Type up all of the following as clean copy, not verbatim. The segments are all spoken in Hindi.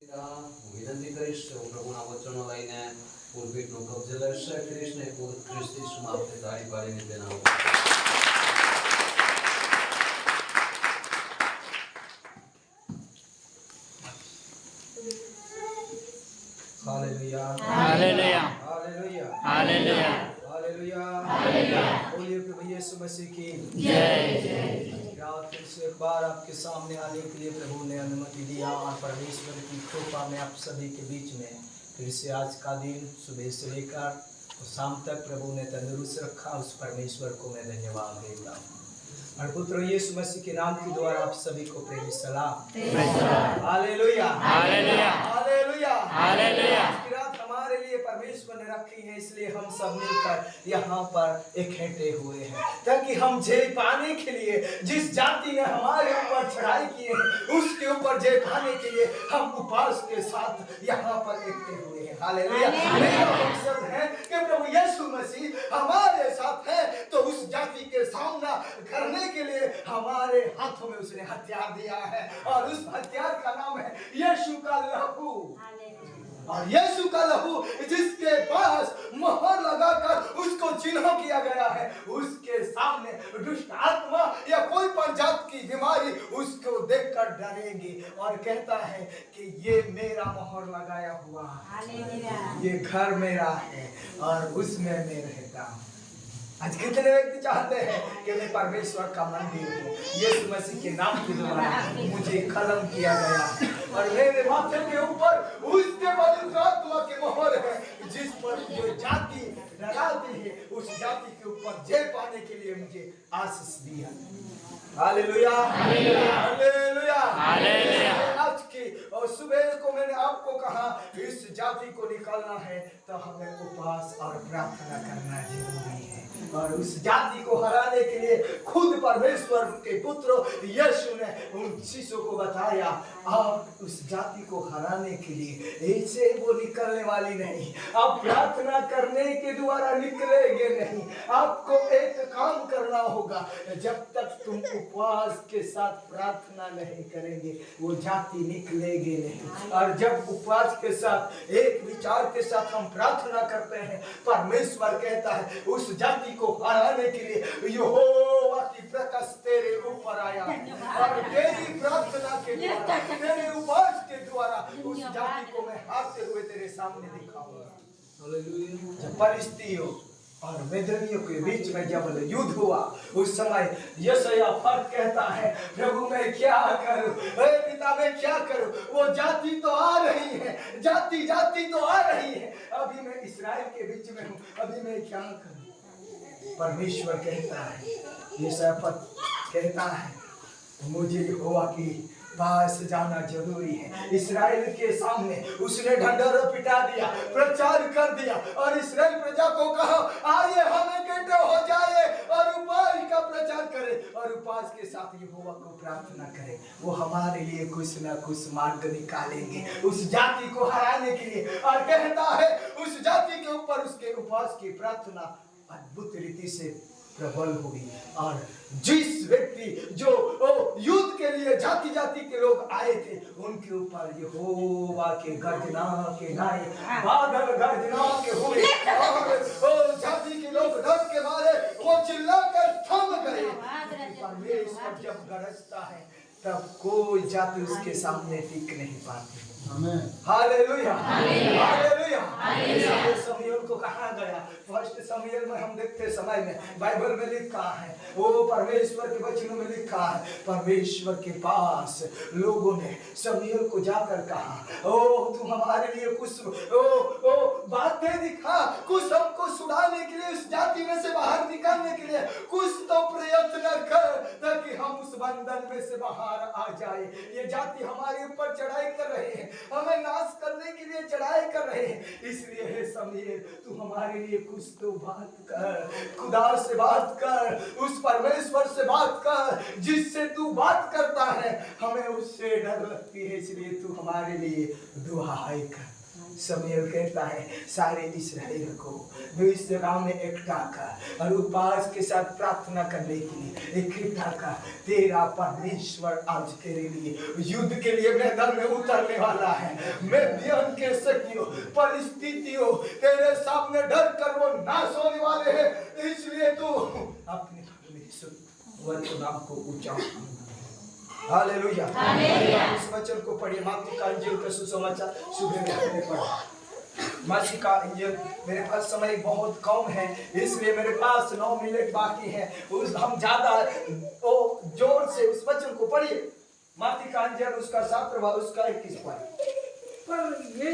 વિનંતી કરીશ કે હું પ્રભુના વચનો લઈને પુલપીટનો કબજે લઈશ. ક્રિસ્ને ખ્રિસ્તી ઈસુમાં આપણે તાળી પાડીને તેના hallelujah hallelujah hallelujah hallelujah hallelujah hallelujah बोलिए प्रभु यीशु मसीह की जय. रात फिर से एक बार आपके सामने आने के लिए प्रभु ने अनुमति दिया और परमेश्वर की कृपा में आप सभी के बीच में फिर से आज का दिन सुबह से लेकर शाम तक प्रभु ने तंदुरुस्त रखा. उस परमेश्वर को मैं धन्यवाद देता हूँ और पुत्र यीशु मसीह के नाम के द्वारा आप सभी को प्रेमी सलाम. Hallelujah hallelujah hallelujah hallelujah. रात हमारे लिए परमेश्वर ने रखी है, इसलिए हम सब मिलकर यहाँ पर इकट्ठे हुए हैं ताकि हम जय पाने के लिए जिस जाति ने हमारे ऊपर चढ़ाई की है उसके ऊपर जय पाने के लिए हम उपवास के साथ यहाँ पर इकट्ठे हुए हैं. हालेलुया. मेरा मकसद है कि प्रभु यीशु मसीह हमारे साथ है तो उस जाति के सामना करने के लिए हमारे हाथों में उसने हथियार दिया है और उस हथियार का नाम है यीशु का लहू. और यीशु का लहू जिसके पास मोहर लगाकर उसको चिन्ह किया गया है, उसके सामने दुष्ट आत्मा या कोई पर जात की बीमारी उसको देखकर डरेगी और कहता है कि ये मेरा मोहर लगाया हुआ है, ये घर मेरा है और उसमें मैं रहता हूँ. आज कितने व्यक्ति चाहते हैं कि मैं परमेश्वर का मंदिर हूँ, यीशु मसीह के नाम के द्वारा मुझे कलम किया गया है और मेरे माथे के ऊपर उसके पवित्र आत्मा की मोहर है जिस पर जो जाति डराती है उस जाति के ऊपर जय पाने के लिए मुझे आशीष दिया. Hallelujah hallelujah hallelujah. आज की और सुबह को मैंने आपको कहा इस जाति को निकालना है तो हमें उपवास और प्रार्थना करना जरूरी है और उस जाति को हराने के लिए खुद परमेश्वर के पुत्र यीशु ने उन शिष्यों को बताया आप उस जाति को हराने के लिए ऐसे वो निकलने वाली नहीं, आप प्रार्थना करने के द्वारा निकलेंगे नहीं. आपको एक काम करना होगा, जब तक तुम उपवास के साथ प्रार्थना नहीं करेंगे वो जाति निकलेगी नहीं. और जब उपवास के साथ एक विचार के साथ हम प्रार्थना करते हैं परमेश्वर कहता है उस जाति को हराने के लिए यहोवा की प्रकाश तेरे ऊपर आया और तेरी प्रार्थना के द्वारा तेरे उपवास के द्वारा उस जाति को मैं हारते हुए तेरे सामने दिखाऊंगा. जब परिस्थितियों और वेदनियों के बीच में जब युद्ध हुआ उस समय यशायाह फर्क कहता है प्रभु मैं क्या करूं, पिता मैं क्या करूं, वो जाति तो आ रही है, जाति तो आ रही है, अभी मैं इस्राएल के बीच में हूं, अभी मैं क्या करूं. परमेश्वर कहता है यशायाह फर्क कहता है मुझे यहोवा की पास जाना जरूरी है. इस्राएल के सामने उसने ढंढोरा पिटा दिया, प्रचार कर दिया और इस्राएल प्रजा को कहा आइए हम इकट्ठे हो जाए और उपवास का प्रचार करें और उपवास के साथ यहोवा को प्रार्थना करें. वो हमारे लिए कुछ न कुछ मार्ग निकालेंगे उस जाति को हराने के लिए. और कहता है उस जाति के ऊपर उसके उपवास की प्रार्थना अद्भुत रीति से प्रबल हुई और जिस व्यक्ति जो युद्ध के लिए जाति के लोग आए थे उनके ऊपर यहोवा के गर्जना के गाए बादल गर्जना के हुए और जाति के लोग डर के मारे वो चिल्लाकर थम गए. परमेश्वर जब गरजता है तब कोई जाति उसके सामने टिक नहीं पाती. Hallelujah hallelujah. शमूएल को कहा गया फर्स्ट शमूएल में हम देखते समय में बाइबल में लिखा है वो परमेश्वर के वचनों में लिखा है परमेश्वर के पास लोगों ने शमूएल को जाकर कहा ओ तू हमारे लिए कुछ बातें दिखा, कुछ हमको छुड़ाने के लिए उस जाति में से बाहर निकालने के लिए कुछ तो प्रयत्न कर ताकि हम उस बंधन में से बाहर आ जाए. ये जाति हमारे ऊपर चढ़ाई कर रहे हैं, हमें नाश करने के लिए चढ़ाई कर रहे हैं, इसलिए हे शमूएल तू हमारे लिए कुछ तो बात कर, खुदा से बात कर, उस परमेश्वर से बात कर जिससे तू बात करता है हमें उससे डर लगती है, इसलिए तू हमारे लिए दुआएं कर. शमूएल कहता है सारे इस्राएल को जो इस जगह में इकट्ठा कर और उपवास के साथ प्रार्थना करने के लिए इकट्ठा कर। तेरा परमेश्वर आज तेरे लिए युद्ध के लिए मैदान में उतरने वाला है। मिद्यान के शक्तियों परिस्थितियों तेरे सामने डर कर वो नाश होने वाले हैं। इसलिए तू अपने परमेश्वर नाम को ऊंचा हालेलुया। इस वचन को पढ़िए। मत्ती का इंजील का सुसमाचार सुबह में हमने पढ़ा। मत्ती का इंजील मेरे पास समय बहुत कम है इसलिए मेरे पास 9 मिनट बाकी है। हम ज्यादा जोर से उस वचन को पढ़िए। मत्ती का इंजील उसका 7 उसका 21 पर ये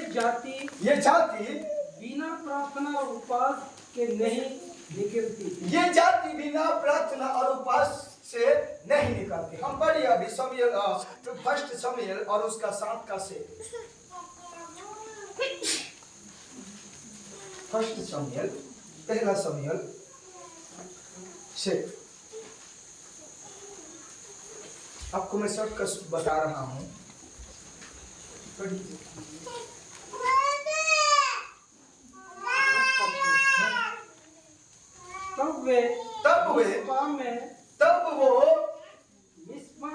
जाति बिना प्रार्थना और उपवास के नहीं निकलती। ये जाति बिना प्रार्थना और उपवास से नहीं निकलती। हम पढ़िए अभी शमूएल फर्स्ट शमूएल और उसका 7 का से फर्स्ट शमूएल पहला शमूएल से आपको मैं सब का बता रहा हूं। तब वो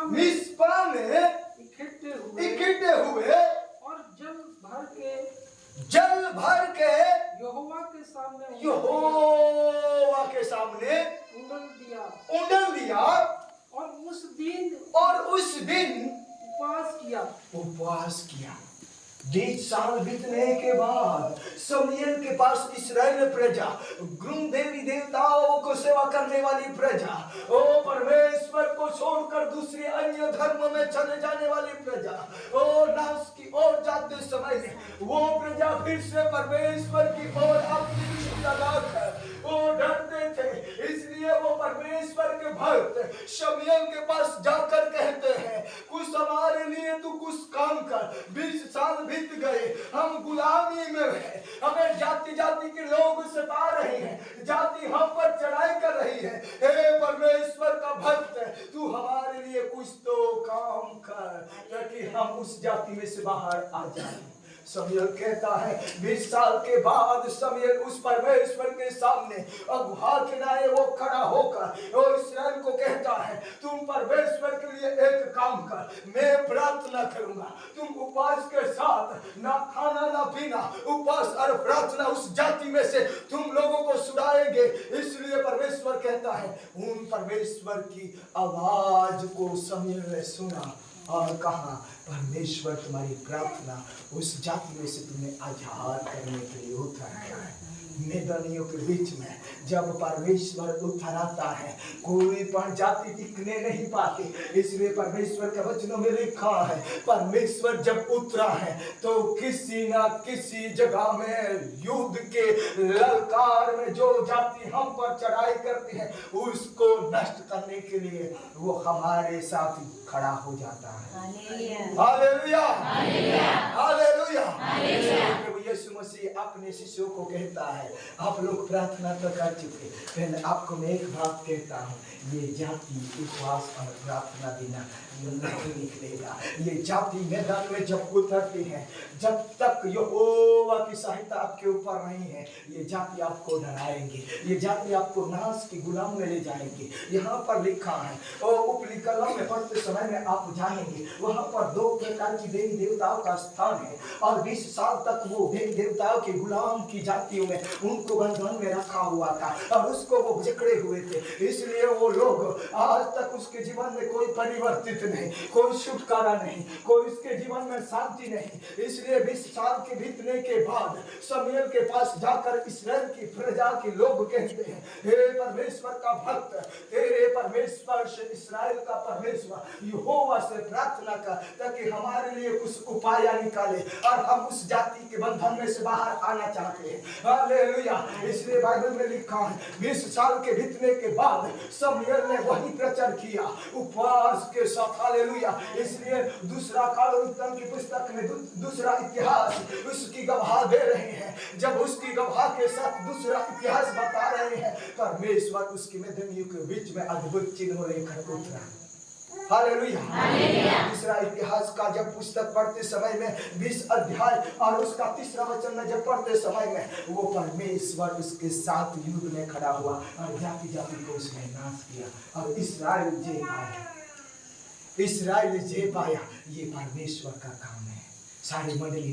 मिस्पा में इकट्ठे हुए और जल भर के यहोवा के सामने उंडल दिया और उस दिन उपवास किया। 20 साल बीतने के बाद शमूएल के पास इस्राएल प्रजा गुम देवी देवताओं को सेवा करने वाली प्रजा ओ परमेश्वर को छोड़कर दूसरे अन्य धर्म में चले जाने वाली प्रजा ओ नाश की ओर जाते समय वो प्रजा फिर से परमेश्वर की ओर अपनी दृष्टि लगाकर वो डरते थे। इसलिए वो परमेश्वर के भक्त शमूएल के पास जाकर कहते हैं कुछ हमारे लिए तू कुछ काम कर। 20 साल बीत गए हम गुलामी में हैं। हमें जाति जाति के लोग सता रहे हैं। जाति हम पर चढ़ाई कर रही है। हे परमेश्वर का भक्त तू हमारे लिए कुछ तो काम कर ताकि हम उस जाति में से बाहर आ जाएं। शमूएल कहता है 20 साल के बाद शमूएल उस परमेश्वर के सामने अगुआ किनारे वो खड़ा होकर और इस्राएल को कहता है तुम परमेश्वर के लिए एक काम कर। मैं प्रार्थना करूंगा। तुम उपवास के साथ ना खाना ना पीना उपवास और प्रार्थना उस जाति में से तुम लोगों को छुड़ाएंगे। इसलिए परमेश्वर कहता है उन परमेश्वर की आवाज को शमूएल ने सुना और कहा परमेश्वर तुम्हारी प्रार्थना उस जाति में से तुम्हें आजाद करने के लिए उतर आया है। मैदानियों के बीच में जब परमेश्वर उतर आता है कोई पण जाति टिकने नहीं पाती। इसलिए परमेश्वर के वचनों में लिखा है परमेश्वर जब उतरा है तो किसी ना किसी जगह में युद्ध के ललकार में जो जाति हम पर चढ़ाई करती है उसको नष्ट करने के लिए वो हमारे साथ खड़ा हो जाता है। Hallelujah hallelujah. प्रभु यीशु मसीह अपने शिष्यों को कहता है आप लोग प्रार्थना तो कर चुके फिर आपको मैं एक बात कहता हूँ ये जाति उपवास और प्रार्थना बिना नहीं निकलेगा। ये जाति मैदान में जब उतरती है जब तक यहोवा की सहायता आपके ऊपर नहीं है ये जाति आपको डराएंगे। ये जाति आपको नाश की गुलाम में ले जाएंगे। यहाँ पर लिखा है और उपली कलम में पढ़ते समय में आप जानेंगे वहाँ पर 2 प्रकार की देवी देवताओं का स्थान है और 20 साल तक वो देवी देवताओं के गुलाम की जातियों में उनको बंधन में रखा हुआ था और उसको वो जकड़े हुए थे। इसलिए वो लोग आज तक उसके जीवन में कोई परिवर्तित नहीं, कोई छुटकारा नहीं, कोई उसके जीवन में शांति नहीं। इसलिए 20 साल के बीतने के बाद शमूएल के पास जाकर इस्राएल की प्रजा के लोग कहते हैं हे परमेश्वर का भक्त तेरे परमेश्वर से इस्राएल का परमेश्वर यहोवा से प्रार्थना कर ताकि हमारे लिए कुछ उपाय निकाले और हम उस जाति के बंधन में से बाहर आना चाहते हैं। हालेलुया। इसलिए बाइबल में लिखा है 20 साल के बीतने के बाद शमूएल ने वही प्रचार किया उपवास के साथ। हालेलुया। इसलिए दूसरा काल की पुस्तक में दूसरा इतिहास उसकी गवाह दे रहे हैं। जब उसकी गवाह के साथ दूसरा इतिहास बता रहे हैं परमेश्वर उसकी मैदानियों के बीच में अद्भुत चिन्ह लेकर उतरा। हालेलुया। दूसरा इतिहास का जब पुस्तक पढ़ते समय में 20 अध्याय और उसका 3रा वचन में जब पढ़ते समय में वो परमेश्वर उसके साथ युद्ध में खड़ा हुआ और जाति जाति को उसने नाश किया और इस्राएल जे पाया। इस्राएल जे पाया, ये परमेश्वर का काम है। सारी मंडली